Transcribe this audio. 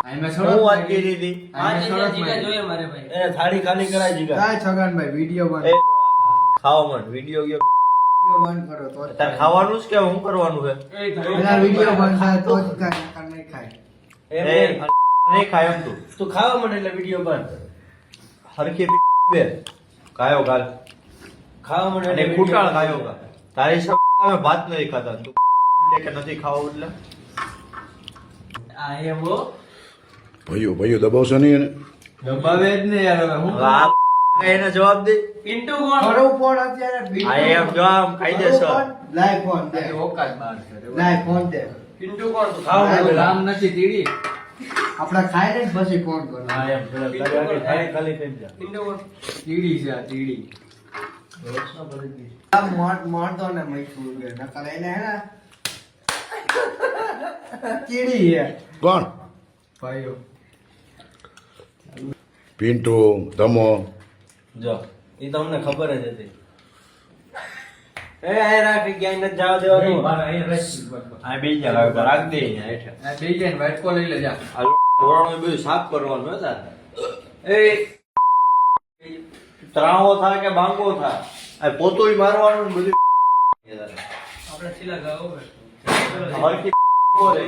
હું વાત કરી હતી એ થાળી ખાલી કરાય જીગા કાય છગનભાઈ વિડિયો એ બંધ ખાવા મન વિડિયો ગયો વિડિયો બંધ કરો તો જ તાર ખાવાનું જ કે હું કરવાનું છે પેલા વિડિયો બંધ થાય તો જ કાય નકર નહીં ખાય એ નહીં ખાય એમ તું ખાવા મને એટલે વિડિયો બંધ હરખી બે કાયો ગાલ ખાવા મને અને એટલે કુટાળ video કાયો ગા તારી સામે ભાત નહીં ખાતા તું કે નથી ખાવો એટલે ભાઈઓ દબાવશો નહીં એને દબાવે જ ને યાર હવે હું હવે આ એને જવાબ દે કરો ફોન અત્યારે આ એમ જો આમ ખાઈ દેશો લાઈવ ફોન દે લાઈવ ફોન દે ખાવા મને રામ નથી તીડી આપડા ખાઈ ને પછી ફોન કરો હા એમ પેલા તારી આગળ થાળી ખાલી થઈ જા તીડી છે આ તીડી આ મોટ ને મૈસૂર કે નકર એને હે ને તીડી હે કોણ ભાઈઓ પિન્ટુ ધમો જો ઈ તમને ખબર જ હતી એ આ રાખ ક્યાંય ન જાવ દેવાનું આ બીજા લાગે રાખ દે અહીંયા હેઠે આ બે જણ વાટકો લઈ લે જા આ ધોરણો બધું સાફ કરવાનું હતા એ ત્રાવો થાય કે બાંગો થાય આ પોતોય મારવાનું ને બધું આપણે છેલ્લા ગાઓ હરખી બોલે